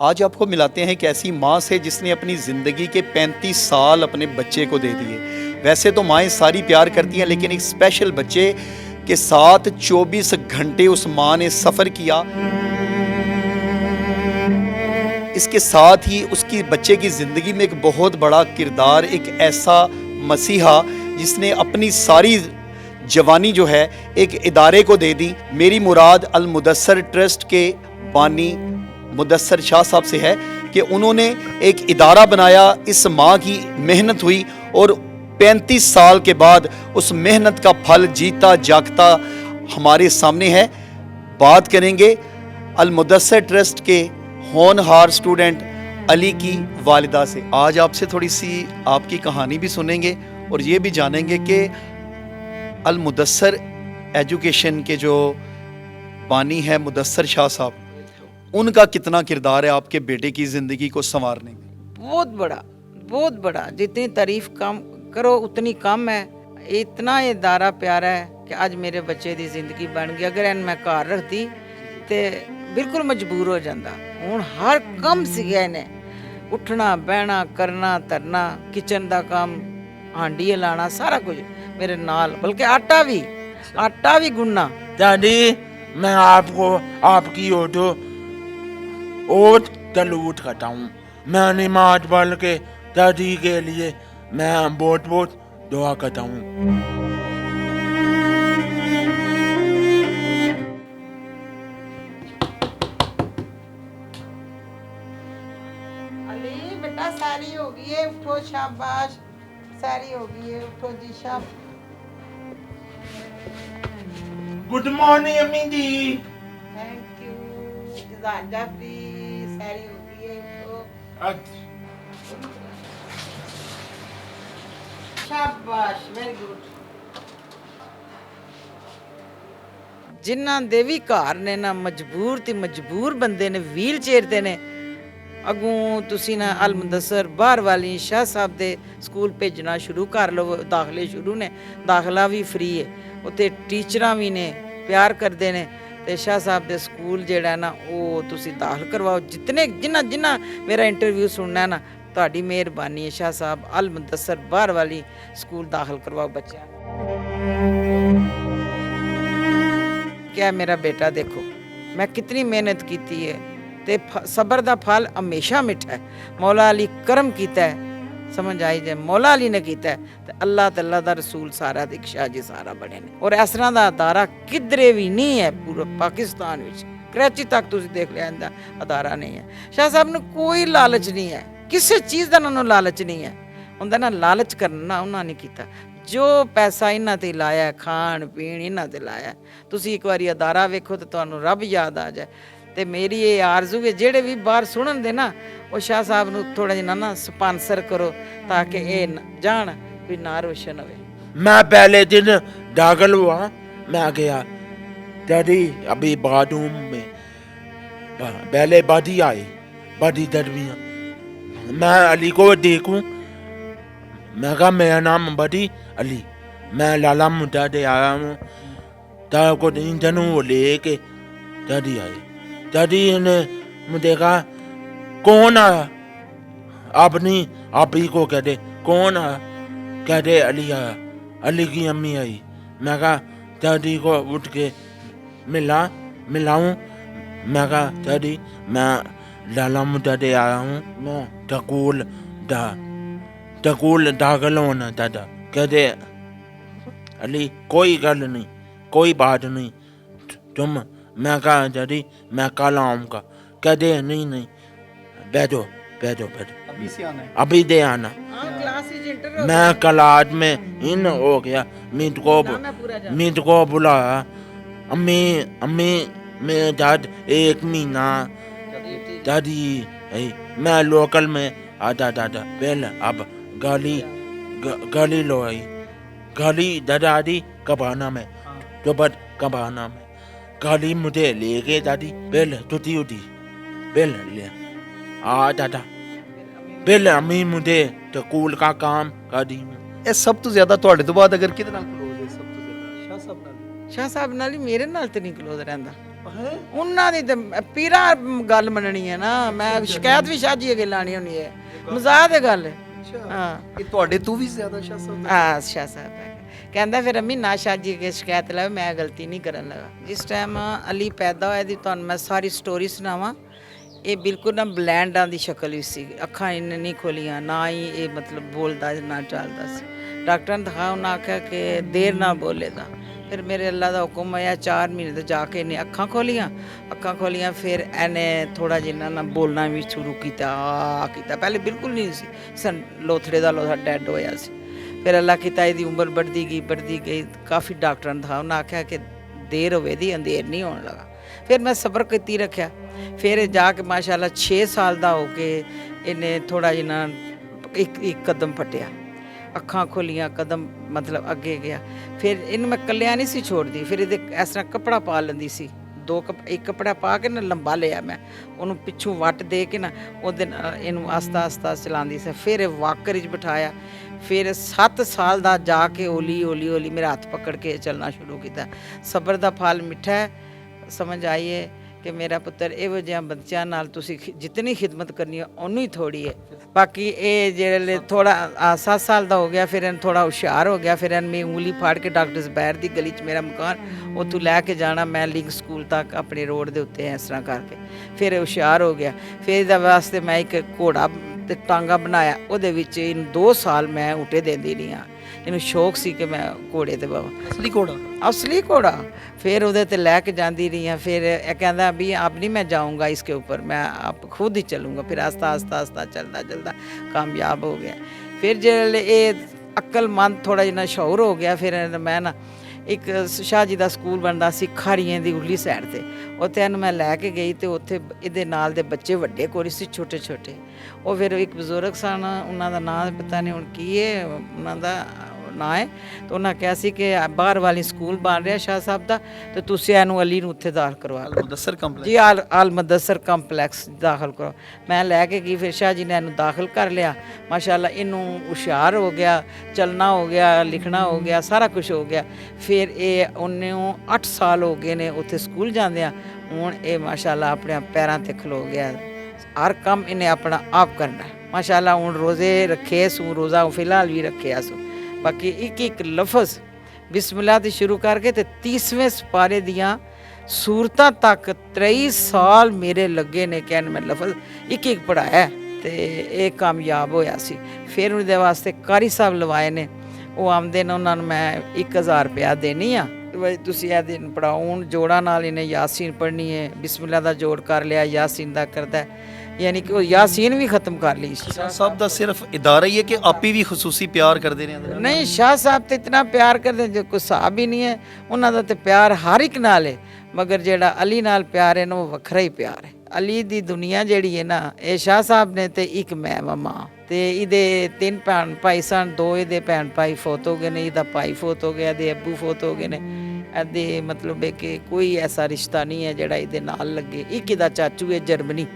आज आपको मिलाते हैं एक ऐसी माँ से जिसने अपनी ज़िंदगी के 35 साल अपने बच्चे को दे दिए। वैसे तो माएँ सारी प्यार करती हैं, लेकिन एक स्पेशल बच्चे के साथ 24 घंटे उस माँ ने सफ़र किया। इसके साथ ही उसकी बच्चे की ज़िंदगी में एक बहुत बड़ा किरदार, एक ऐसा मसीहा जिसने अपनी सारी जवानी जो है एक इदारे को दे दी। मेरी मुराद अल मुदस्सर ट्रस्ट के बानी मुदस्सर शाह साहब से है कि उन्होंने एक इदारा बनाया। इस माँ की मेहनत हुई और 35 साल के बाद उस मेहनत का फल जीता जागता हमारे सामने है। बात करेंगे अल मुदस्सर ट्रस्ट के होनहार स्टूडेंट अली की वालिदा से। आज आपसे थोड़ी सी आपकी कहानी भी सुनेंगे और ये भी जानेंगे कि अल मुदस्सर एजुकेशन के जो बानी है मुदस्सर शाह साहब, उनका कितना किरदार है आपके बेटे की ज़िंदगी को संवारने में। बहुत बड़ा। जितनी तारीफ कम करो उतनी कम है। इतना इदारा प्यारा है कि आज मेरे बच्चे की जिंदगी बन गई। अगर मैं घर रखती तो बिल्कुल मजबूर हो जाता। हूँ हर कम सीखा इन्हें, उठना बहना करना धरना, किचन का काम, हांडी हिलाना, सारा कुछ मेरे नाल, बल्कि आटा भी गुनना। दादी, मैं आपको आपकी ओट तलूट करता हूँ। मैं नमाज पढ़ के दादी के लिए मैं बहुत बहुत दुआ करता हूँ। अली बेटा सारी हो गई है, उठो, शाबाश, सारी हो गई है, उठो जी, शाबाश। गुड मॉर्निंग अम्मी जी। थैंक यू जाफरी, सारी हो गई है, उठो, शाबाश, वेरी गुड। जिन्हां दे भी घर ने ना मजबूर ते मजबूर बंदे ने व्हील चेयर ते ने, अगों तुसी ना अल मुदस्सर बाहर वाली शाह साहब दे स्कूल भेजना शुरू कर लो। दाखले शुरू ने, दाखला भी फ्री है, उत्थे टीचरां भी ने प्यार करते ने। ते शाह साहब दे स्कूल जेड़ा ना वो तुसी दाखल करवाओ। जिन्ना मेरा इंटरव्यू सुनना है ना, तुहाडी मेहरबानी है। शाह साहब अल मुदस्सर बाहर वाली स्कूल दाखल करवाओ बच्चों। क्या मेरा बेटा देखो मैं कितनी मेहनत की है, ते सबर दा फल हमेशा मिठा है। मौला अली करम कीता है, समझ आई जाए, मौला अली ने कीता है ते अल्लाह ते अल्लाह दा रसूल सारा ते शाह जी सारा बने ने। और इस तरह दा अदारा किधरे भी नहीं है पूरे पाकिस्तान विच। कराची तक तुसीं देख लिया इंदा अदारा नहीं है। शाह साहब नूं कोई लालच नहीं है, किसी चीज़ का उन्होंने लालच नहीं है। उनका ना लालच करना उन्होंने नहीं किया। जो पैसा इन्हां ते लाया, खाण पीण इन्हां ते लाया। तुसीं एक बारी अदारा वेखो तो तुहानूं रब याद आ जाए। ते मेरी ये आरजू है जेड़े भी बाहर सुनन दे ना, वो शाह साहब नूं थोड़ा जिहा ना स्पॉन्सर करो ताकि ये जान भी ना रोशन होवे। मैं पहले दिन दाखिल हुआ, मैं गया दादी अभी बाथरूम में, पहले बादी आई, बादी दरमिया। मैं अली को देखूं, मैं कहा मेरा नाम बड़ी अली, मैं लाला मुद्दा दे आया हूँ। दादा को इंजनों लेके दादी आई। दादी ने मुझे कहा कौन आया, अपनी आप ही को कहते कौन आया, कहते अली आया, अली की अम्मी आई। मैं कहा दादी को उठ के मिलाऊं। मैं कहा दादी मैं लाला मुद्दा दे आया हूँ, मैं टकूल दाखिल होना दादा। कहते अली कोई गल नहीं, कोई बात नहीं, तुम। मैं कहा दादी मैं कल आऊँगा। कहते नहीं बैठो अभी से आना है, अभी दे आना। मैं क्लास में इन हो गया, मीत को बुलाया। अम्मी मेरे दाद 1 महीना दादी है। मैं लोकल में आता दादा पहले, अब गाली लो आई, गाली दादी कबाना में, तो बट कबाना में गाली मुझे ले गए दादी। पहले टूटी पहले ले आ दादा, पहले अम्मी मुझे स्कूल का काम कर दी। ਇਹ ਸਭ ਤੋਂ ਜ਼ਿਆਦਾ ਤੁਹਾਡੇ ਤੋਂ ਬਾਅਦ ਅਗਰ ਕਿਹਦੇ ਨਾਲ ਕਲੋਜ਼ ਹੈ? ਸਭ ਤੋਂ ਜ਼ਿਆਦਾ शाह साहब नाल। शाह साहब नाल ही, मेरे नाल तो नहीं क्लोज रहिंदा। ਉਹਨਾਂ ਦੀ ਤੇ ਪੀਰਾਂ ਗੱਲ ਮੰਨਣੀ ਹੈ ਨਾ, ਮੈਂ ਸ਼ਿਕਾਇਤ ਵੀ ਸ਼ਾਹ ਜੀ ਅੱਗੇ ਲਾਣੀ ਹੋਣੀ ਹੈ, ਮਜ਼ਾਕ ਦੀ ਗੱਲ ਹੈ। ਹਾਂ ਇਹ ਤੁਹਾਡੇ ਤੋਂ ਵੀ ਜ਼ਿਆਦਾ ਸ਼ਾਹ ਸਾਹਿਬ ਆ ਸ਼ਾਹ ਸਾਹਿਬ ਹੈ। ਕਹਿੰਦਾ ਫਿਰ ਅੰਮੀ ਨਾ ਸ਼ਾਹ ਜੀ ਅੱਗੇ ਸ਼ਿਕਾਇਤ ਲਾਵੇ, ਮੈਂ ਗਲਤੀ ਨਹੀਂ ਕਰਨ ਲੱਗਾ। ਜਿਸ ਟਾਈਮ ਅਲੀ ਪੈਦਾ ਹੋਇਆ ਦੀ ਤੁਹਾਨੂੰ ਮੈਂ ਸਾਰੀ ਸਟੋਰੀ ਸੁਣਾਵਾਂ। ਇਹ ਬਿਲਕੁਲ ਨਾ ਬਲੈਂਡਾਂ ਦੀ ਸ਼ਕਲ ਵੀ ਸੀ, ਅੱਖਾਂ ਇਹਨੇ ਨਹੀਂ ਖੋਲੀਆਂ, ਨਾ ਹੀ ਇਹ ਮਤਲਬ ਬੋਲਦਾ ਨਾ ਚੱਲਦਾ ਸੀ। ਡਾਕਟਰ ਨੇ ਦਿਖਾਇਆ, ਉਹਨਾਂ ਆਖਿਆ ਕਿ ਦੇਰ ਨਾਲ ਬੋਲੇਗਾ। ਫਿਰ ਮੇਰੇ ਅੱਲਾ ਦਾ ਹੁਕਮ ਆਇਆ, 4 ਮਹੀਨੇ ਤੋਂ ਜਾ ਕੇ ਇਹਨੇ ਅੱਖਾਂ ਖੋਲੀਆਂ। ਫਿਰ ਇਹਨੇ ਥੋੜਾ ਜਿਹਾ ਨਾ ਬੋਲਣਾ ਵੀ ਸ਼ੁਰੂ ਕੀਤਾ। ਪਹਿਲੇ ਬਿਲਕੁਲ ਨਹੀਂ ਸੀ, ਲੋਥੜੇ ਦਾ ਲੋਥਾ ਡੈਡ ਹੋਇਆ ਸੀ। ਫਿਰ ਅੱਲਾ ਕੀਤਾ ਇਹਦੀ ਉਮਰ बढ़ती गई। ਕਾਫੀ ਡਾਕਟਰਾਂ ਨੇ ਦਿਖਾਇਆ, ਉਹਨਾਂ ਆਖਿਆ ਕਿ ਦੇਰ ਹੋਵੇ ਦੀ ਅੰਧੇਰ ਨਹੀਂ ਹੋਣ ਲੱਗਾ। ਫਿਰ ਮੈਂ ਸਬਰ ਕੀਤੀ ਰੱਖਿਆ। ਫਿਰ ਜਾ ਕੇ ਮਾਸ਼ਾਅੱਲਾ 6 ਸਾਲ ਦਾ ਹੋ ਕੇ ਇਹਨੇ ਥੋੜਾ ਜਿਹਾ ਇੱਕ ਕਦਮ ਫਟਿਆ, ਅੱਖਾਂ ਖੋਲੀਆਂ, ਕਦਮ ਮਤਲਬ ਅੱਗੇ ਗਿਆ। ਫਿਰ ਇਹਨੂੰ ਮੈਂ ਕੱਲਿਆ ਨਹੀਂ ਸੀ ਛੋੜਦੀ, ਫਿਰ ਇਹਦੇ ਇਸ ਤਰ੍ਹਾਂ ਕੱਪੜਾ ਪਾ ਲੈਂਦੀ ਸੀ। ਇੱਕ ਕੱਪੜਾ ਪਾ ਕੇ ਨਾ ਲੰਬਾ ਲਿਆ ਮੈਂ ਉਹਨੂੰ, ਪਿੱਛੋਂ ਵੱਟ ਦੇ ਕੇ ਨਾ ਉਹਦੇ ਨਾਲ ਇਹਨੂੰ ਆਸਤਾ ਚਲਾਉਂਦੀ ਸੀ। ਫਿਰ ਇਹ ਵਾਕਰ 'ਚ ਬਿਠਾਇਆ। ਫਿਰ 7 ਸਾਲ ਦਾ ਜਾ ਕੇ ਹੌਲੀ ਮੇਰਾ ਹੱਥ ਪਕੜ ਕੇ ਚੱਲਣਾ ਸ਼ੁਰੂ ਕੀਤਾ। ਸਬਰ ਦਾ ਫਲ ਮਿੱਠਾ ਹੈ। ਸਮਝ ਆਈਏ ਕਿ ਮੇਰਾ ਪੁੱਤਰ ਇਹੋ ਜਿਹਾ ਬੱਚਿਆਂ ਨਾਲ ਤੁਸੀਂ ਜਿਤਨੀ ਖਿਦਮਤ ਕਰਨੀ ਹੈ ਉਹਨੂੰ ਹੀ ਥੋੜੀ ਹੈ। ਬਾਕੀ ਇਹ ਜਿਹੜੇ ਥੋੜਾ 7 ਸਾਲ ਦਾ ਹੋ ਗਿਆ, ਫਿਰ ਇਹਨੂੰ ਥੋੜਾ ਹੁਸ਼ਿਆਰ ਹੋ ਗਿਆ। ਫਿਰ ਇਹਨੂੰ ਮੈਂ ਉਂਗਲੀ ਫਾੜ ਕੇ ਡਾਕਟਰ ਜ਼ਬੈਰ ਦੀ ਗਲੀ 'ਚ ਮੇਰਾ ਮਕਾਨ, ਉੱਥੋਂ ਲੈ ਕੇ ਜਾਣਾ ਮੈਂ ਲਿੰਕ ਸਕੂਲ ਤੱਕ ਆਪਣੇ ਰੋਡ ਦੇ ਉੱਤੇ ਇਸ ਤਰ੍ਹਾਂ ਕਰਕੇ। ਫਿਰ ਹੁਸ਼ਿਆਰ ਹੋ ਗਿਆ। ਫਿਰ ਇਹਦੇ ਵਾਸਤੇ ਮੈਂ ਇੱਕ ਘੋੜਾ ਤੇ ਟਾਂਗਾ ਬਣਾਇਆ, ਉਹਦੇ ਵਿੱਚ ਇਹਨੂੰ 2 ਸਾਲ ਮੈਂ ਉਟੇ ਦਿੰਦੀ ਰਹੀ ਹਾਂ। ਇਹਨੂੰ ਸ਼ੌਕ ਸੀ ਕਿ ਮੈਂ ਘੋੜੇ ਤੇ ਬਾਵਾ, असली घोड़ा। फिर उधर ते लैके जाती रही हैं। फिर कहता भी अब नहीं मैं जाऊँगा इसके ऊपर, मैं अब खुद ही चलूँगा। फिर आस्ता चलता कामयाब हो गया। फिर जो ये अक्लमंद थोड़ा जिन्ना शौर हो गया, फिर मैं ना एक शाह जी का स्कूल बनता सी खारियां की उरली साइड से, उत्थे मैं लैके गई तो उत्थे इहदे नाल दे बच्चे वड्डे कोई सी छोटे। वो फिर एक बजुर्ग सन, उन्हों का नाम पता नहीं हुण की है, उन्हों का ना है। तो उन्हें कहा सी कि बाहर वाली स्कूल बन रहा शाह साहब का, तो तुसीं इहनूं अली नूं उत्थे दाखल करवा लो जी, आल मुदस्सर कंपलैक्स दाखल करो। मैं लैके गई, फिर शाह जी ने इहनूं दाखिल कर लिया। माशाअल्लाह इनूं हुशियार हो गया, चलना हो गया, लिखना हो गया, सारा कुछ हो गया। फिर ये उन्होंने 8 साल हो गए ने उत्थे स्कूल जांदियां। हुण ये माशाअल्लाह अपने पैरां ते खलो गया, हर काम इन्हें अपना आप करना है माशाअल्लाह। हुण रोज़े रखे सू, रोज़ा फिलहाल भी रखे सू। बाकी एक लफज बिस्मिल्लाह तो शुरू करके ते 30वें सपारे दियाँ सूरतां तक 23 साल मेरे लगे ने कहन मैं लफज एक पढ़ाया तो ये कामयाब होया सी। फिर उनके वास्ते कारी साहब लवाए ने, वो आमदे ने, उन्होंने मैं 1000 रुपया देनी आ भाई तुसीं ये दिन पढ़ाओ। हुण जोड़ा नाल इन्हें यासीन पढ़नी है, बिस्मिल्लाह दा जोड़ कर लिया, यासीन दा करदा है, यानी कि यासीन भी खत्म कर ली। शाह साहब का सिर्फ इदारा ही है कि आप ही भी खसूसी प्यार करते हैं? नहीं, शाह साहब तो इतना प्यार करते जो कोई हिसाब ही नहीं है। उन्होंने तो प्यार हर एक नाल है, मगर जेड़ा अली नाल प्यार है ना वो वखरा ही प्यार है। अली दी दुनिया जेड़ी है ना, ये शाह साहब ने ते एक मैं मां ते इहदे 3 भैन भाई सन, 2 इहदे भैन भाई फोत हो गए ने, इहदा भाई फोत हो गया, इहदे अब्बू फोत हो गए ने। इहदे मतलब है कि कोई ऐसा रिश्ता नहीं है जेड़ा इहदे नाल लगे। एक इहदा चाचू है जर्मनी,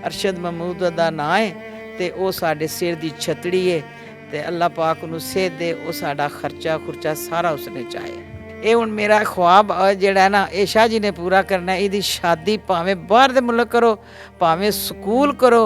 अरशद महमूद दा नाम है, तो वह साढ़े सिर की छतड़ी है। तो अल्लाह पाक उन्होंने सेहत दे, वो साड़ा खर्चा खुर्चा सारा उसने चाहे। ये हुण मेरा ख्वाब जिहड़ा ना ये शाह जी ने पूरा करना है। इहदी शादी भावें बाहर दे मुल्क करो, भावें स्कूल करो,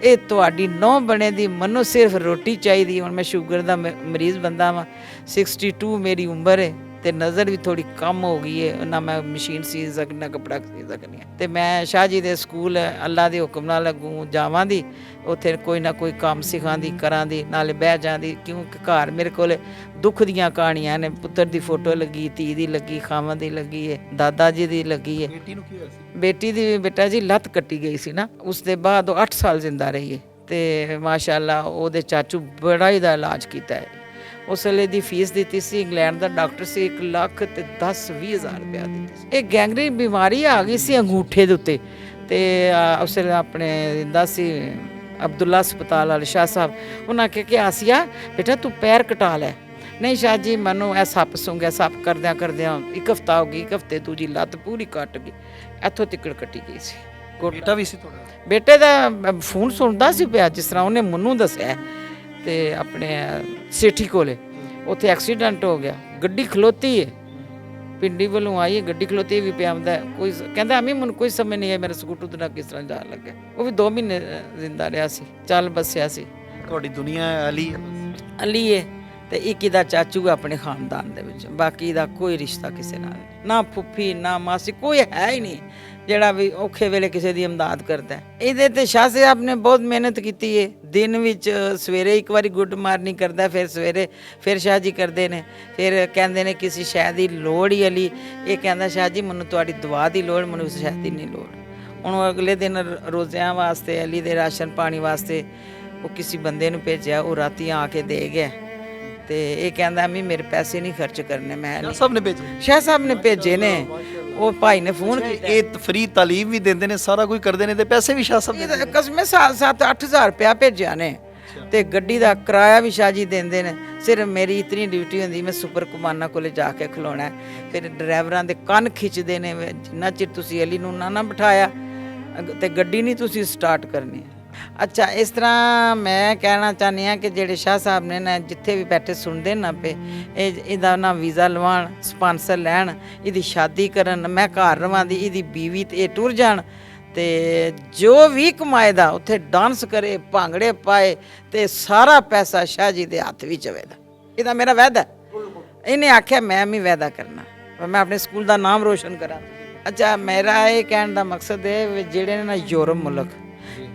ये तुहाडी नौं बने दी, मनो सिर्फ रोटी चाहिए। हुण मैं शुगर दा मरीज़ बंदा वां, 62 मेरी उम्र है, तो नज़र भी थोड़ी कम हो गई है, ना मैं मशीन सी सकनी ना कपड़ा सी सकनी है। तो मैं शाह जी दे स्कूल अल्लाह के हुक्म नाल अगों जावां दी, उत्थे कोई ना कोई काम सिखांदी करां दी, नाले बह जांदी। क्योंकि घर मेरे कोल दुख दियां कहानियां ने, पुत्तर दी फोटो लगी, धी दी लगी, खावां दी लगी है, दादा जी दी लगी है। बेटी दी बेटा जी लत्त कट्टी गई सी ना, उसके बाद 8 साल जिंदा रही है। तो माशाअल्लाह ओहदे चाचू बड़ा ही दा इलाज किया है। उस वेले दी फीस दी सी, इंग्लैंड का डॉक्टर से 1,10,20 हज़ार रुपया दी। एक गैंगरीन बीमारी आ गई सी अंगूठे दे उत्ते, ते उस वेले अपने दिंदा सी अब्दुल्ला अस्पताल वाले शाह साहब, उन्हें आख्या कि आसिया बेटा तू पैर कटा लै। नहीं शाह जी मैनू ए सप सूं गया, सप करद्या 1 हफ्ता हो गई, 1 हफ्ते तू जी लत्त पूरी कट गई, इत्थों तिकड़ कट्टी गई सी। बेटा भी सी तुहाडा? बेटे दा फोन सुनदा सी पिया, जिस तरह उन्हें मैनू दस्सिया। तो अपने सेठी कोले उत्थे एक्सीडेंट हो गया, गड्डी खलोती है, ਪਿੰਡੀ ਵੱਲੋਂ ਆਈ ਗੱਡੀ ਖਲੋਤੀ ਵੀ ਪਿਆ ਹੁੰਦਾ ਕੋਈ ਕਹਿੰਦਾ ਅਮੀ ਮੈਨੂੰ ਕੋਈ ਸਮਝ ਨਹੀਂ ਹੈ ਮੇਰਾ ਸਕੂਟਰ ਤੋਂ ਕਿਸ ਤਰ੍ਹਾਂ ਜਾਣ ਲੱਗਾ। ਉਹ ਵੀ 2 ਮਹੀਨੇ ਜ਼ਿੰਦਾ ਰਿਹਾ ਸੀ, ਚੱਲ ਬਸਿਆ ਸੀ। ਤੁਹਾਡੀ ਦੁਨੀਆ ਅਲੀ ਹੈ ਬਸ। ਅਲੀ ਹੈ ਤੇ ਇੱਕ ਇਹਦਾ ਚਾਚੂ ਆਪਣੇ ਖਾਨਦਾਨ ਦੇ ਵਿੱਚ, ਬਾਕੀ ਦਾ ਕੋਈ ਰਿਸ਼ਤਾ ਕਿਸੇ ਨਾਲ ਨਹੀਂ। ਨਾ ਫੁੱਫੀ ਨਾ ਮਾਸੀ, ਕੋਈ ਹੈ ਹੀ ਨਹੀਂ ਜਿਹੜਾ ਵੀ ਔਖੇ ਵੇਲੇ ਕਿਸੇ ਦੀ ਇਮਦਾਦ ਕਰਦਾ। ਇਹਦੇ ਤੇ ਸ਼ਾਹ ਸਾਹਿਬ ਨੇ ਬਹੁਤ ਮਿਹਨਤ ਕੀਤੀ ਹੈ। ਦਿਨ ਵਿੱਚ ਸਵੇਰੇ ਇੱਕ ਵਾਰੀ ਗੁੱਡ ਮਾਰਨਿੰਗ ਕਰਦਾ, ਫਿਰ ਸਵੇਰੇ ਫਿਰ ਸ਼ਾਹ ਜੀ ਕਰਦੇ ਨੇ, ਫਿਰ ਕਹਿੰਦੇ ਨੇ ਕਿਸੇ ਸ਼ੈ ਦੀ ਲੋੜ ਹੀ ਅਲੀ, ਇਹ ਕਹਿੰਦਾ ਸ਼ਾਹ ਜੀ ਮੈਨੂੰ ਤੁਹਾਡੀ ਦੁਆ ਦੀ ਲੋੜ, ਮੈਨੂੰ ਉਸ ਸ਼ੈ ਦੀ ਨਹੀਂ ਲੋੜ। ਹੁਣ ਉਹ ਅਗਲੇ ਦਿਨ ਰੋਜ਼ਿਆਂ ਵਾਸਤੇ ਅਲੀ ਦੇ ਰਾਸ਼ਨ ਪਾਣੀ ਵਾਸਤੇ ਉਹ ਕਿਸੇ ਬੰਦੇ ਨੂੰ ਭੇਜਿਆ, ਉਹ ਰਾਤੀ ਆ ਕੇ ਦੇ ਗਿਆ ਤੇ ਇਹ ਕਹਿੰਦਾ ਅਮੀ ਮੇਰੇ ਪੈਸੇ ਨਹੀਂ ਖਰਚ ਕਰਨੇ। ਮੈਂ ਸ਼ਾਹ ਸਾਹਿਬ ਨੇ ਭੇਜੇ? ਸ਼ਾਹ ਸਾਹਿਬ ਨੇ ਭੇਜੇ ਨੇ। ਉਹ ਭਾਈ ਨੇ ਫੋਨ ਕੀਤਾ, ਇਹ ਫਰੀ ਤਾਲੀਮ ਵੀ ਦਿੰਦੇ ਨੇ, ਸਾਰਾ ਕੁਝ ਕਰਦੇ ਨੇ ਤੇ ਪੈਸੇ ਵੀ ਸ਼ਾਹ ਸਾਹਿਬ ਇਹ ਦਿੰਦੇ ਤਾਂ ਕਸਮੇ 7-8 ਹਜ਼ਾਰ ਰੁਪਇਆ ਭੇਜਿਆ ਨੇ ਤੇ ਗੱਡੀ ਦਾ ਕਿਰਾਇਆ ਵੀ ਸ਼ਾਹ ਜੀ ਦਿੰਦੇ ਨੇ। ਸਿਰਫ ਮੇਰੀ ਇਤਨੀ ਡਿਊਟੀ ਹੁੰਦੀ, ਮੈਂ ਸੁਪਰ ਕਮਾਨਾਂ ਕੋਲੇ ਜਾ ਕੇ ਖਲੋਣਾ, ਫਿਰ ਡਰਾਈਵਰਾਂ ਦੇ ਕੰਨ ਖਿੱਚਦੇ ਨੇ ਜਿੰਨਾ ਚਿਰ ਤੁਸੀਂ ਅਲੀ ਨੂੰ ਨਾ ਬਿਠਾਇਆ ਤੇ ਗੱਡੀ ਨਹੀਂ ਤੁਸੀਂ ਸਟਾਰਟ ਕਰਨੀ। ਅੱਛਾ, ਇਸ ਤਰ੍ਹਾਂ ਮੈਂ ਕਹਿਣਾ ਚਾਹੁੰਦੀ ਹਾਂ ਕਿ ਜਿਹੜੇ ਸ਼ਾਹ ਸਾਹਿਬ ਨੇ ਨਾ ਜਿੱਥੇ ਵੀ ਬੈਠੇ ਸੁਣਦੇ ਨਾ ਪਏ, ਇਹਦਾ ਨਾ ਵੀਜ਼ਾ ਲਵਾਉਣ, ਸਪਾਂਸਰ ਲੈਣ, ਇਹਦੀ ਸ਼ਾਦੀ ਕਰਨ, ਮੈਂ ਘਰ ਰਵਾਂ ਦੀ, ਇਹਦੀ ਬੀਵੀ ਤੇ ਇਹ ਟੁਰ ਜਾਣ ਤੇ ਜੋ ਵੀ ਕਮਾਏ ਦਾ ਉੱਥੇ ਡਾਂਸ ਕਰੇ, ਭਾਂਗੜੇ ਪਾਏ ਤੇ ਸਾਰਾ ਪੈਸਾ ਸ਼ਾਹ ਜੀ ਦੇ ਹੱਥ ਵਿੱਚ ਹੋਵੇਗਾ। ਇਹਦਾ ਮੇਰਾ ਵਾਅਦਾ। ਇਹਨੇ ਆਖਿਆ ਮੈਂ ਵੀ ਵਾਅਦਾ ਕਰਨਾ, ਮੈਂ ਆਪਣੇ ਸਕੂਲ ਦਾ ਨਾਮ ਰੋਸ਼ਨ ਕਰਾਂ। ਅੱਛਾ, ਮੇਰਾ ਇਹ ਕਹਿਣ ਦਾ ਮਕਸਦ ਹੈ ਵੀ ਜਿਹੜੇ ਨੇ ਨਾ ਯੂਰਪ ਮੁਲਕ,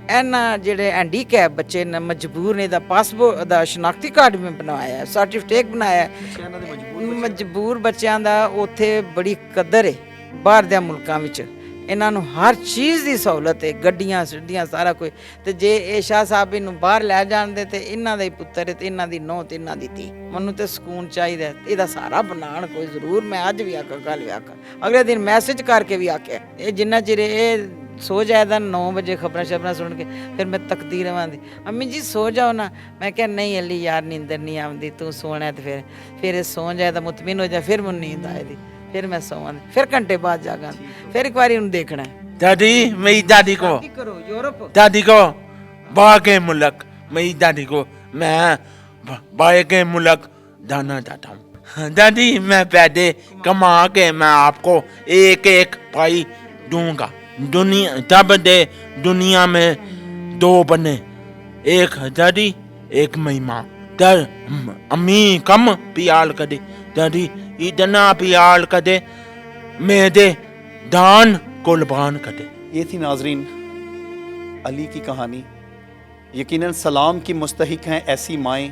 ਇਹਨਾਂ ਜਿਹੜੇ ਹੈਂਡੀਕੈਪ ਬੱਚੇ ਨੇ, ਮਜਬੂਰ ਨੇ, ਦਾ ਪਾਸਪੋਰਟ ਦਾ ਸ਼ਨਾਖਤੀ ਕਾਰਡ ਵੀ ਬਣਵਾਇਆ, ਸਰਟੀਫਿਕੇਟ ਬਣਾਇਆ। ਮਜਬੂਰ ਬੱਚਿਆਂ ਦਾ ਉੱਥੇ ਬੜੀ ਕਦਰ ਹੈ ਬਾਹਰ ਦੇ ਮੁਲਕਾਂ ਵਿੱਚ, ਇਹਨਾਂ ਨੂੰ ਹਰ ਚੀਜ਼ ਦੀ ਸਹੂਲਤ ਹੈ, ਗੱਡੀਆਂ ਸਿੱਧੀਆਂ ਸਾਰਾ ਕੁਝ। ਤੇ ਜੇ ਇਹ ਸ਼ਾਹ ਸਾਹਿਬ ਇਹਨੂੰ ਬਾਹਰ ਲੈ ਜਾਣਦੇ ਤੇ ਇਹਨਾਂ ਦਾ ਹੀ ਪੁੱਤਰ ਹੈ ਤੇ ਇਹਨਾਂ ਦੀ ਨੂੰਹ ਤੇ ਇਹਨਾਂ ਦੀ ਧੀ। ਮੈਨੂੰ ਤੇ ਸਕੂਨ ਚਾਹੀਦਾ, ਇਹਦਾ ਸਹਾਰਾ ਬਣਾਉਣ ਕੋਈ ਜ਼ਰੂਰ। ਮੈਂ ਅੱਜ ਵੀ ਆਖਾਂ, ਕੱਲ ਵੀ ਆਖਾਂ, ਅਗਲੇ ਦਿਨ ਮੈਸੇਜ ਕਰਕੇ ਵੀ ਆਖਿਆ। ਇਹ ਜਿੰਨਾ ਚਿਰ ਇਹ ਸੋ ਜਾਏਦਾ 9 ਵਜੇ ਖਬਰਾਂ ਸੁਣ ਕੇ, ਫਿਰ ਮੈਂ ਤੱਕਦੀ ਰਵਾਂਦੀ, ਅੰਮੀ ਜੀ ਸੋ ਜਾਓ ਨਾ। ਮੈਂ ਕਿਹਾ ਨਹੀਂ ਅਲੀ ਯਾਰ ਨੀਂਦਰ ਨਹੀਂ ਆਉਂਦੀ, ਤੂੰ ਸੋਣਾ। ਤੇ ਫਿਰ ਇਹ ਸੌ ਜਾਏ ਤਾਂ ਮੁਤਮਿਨ ਹੋ ਜਾ, ਫਿਰ ਮੈਨੂੰ ਨੀਂਦ ਆਏਦੀ, ਫਿਰ ਮੈਂ ਸੋਵਾਂ, ਫਿਰ ਘੰਟੇ ਬਾਅਦ ਜਾਗਾ, ਫਿਰ ਇੱਕ ਵਾਰੀ ਉਹਨੂੰ देखना है। दादी, मेरी दादी को करो यूरोप, दादी को बाहर के मुल्क, मेरी दादी को मैं बाहर के मुल्क जाना चाहता हूँ। दादी, मैं पैसे कमा के मैं आपको एक एक भाई दूंगा। दुनिया तब दे दुनिया में 2 बने, एक दादी एक मेरी माँ। अम्मी कम प्यार करे, दादी इतना प्यार करे, मेरे दान कुर्बान करे। ये थी नाजरीन अली की कहानी। यकीनन सलाम की मुस्तहिक हैं ऐसी माएँ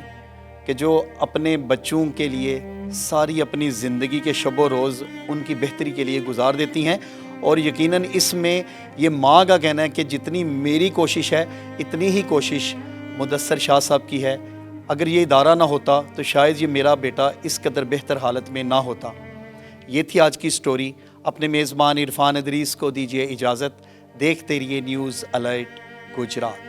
कि जो अपने बच्चों के लिए सारी अपनी ज़िंदगी के शब व रोज़ उनकी बेहतरी के लिए गुजार देती हैं। और यकीनन इसमें ये माँ का कहना है कि जितनी मेरी कोशिश है इतनी ही कोशिश मुदस्सर शाह साहब की है। अगर ये इदारा ना होता तो शायद ये मेरा बेटा इस कदर बेहतर हालत में ना होता। ये थी आज की स्टोरी। अपने मेज़बान इरफान इदरीस को दीजिए इजाज़त। देखते रहिए न्यूज़ अलर्ट गुजरात।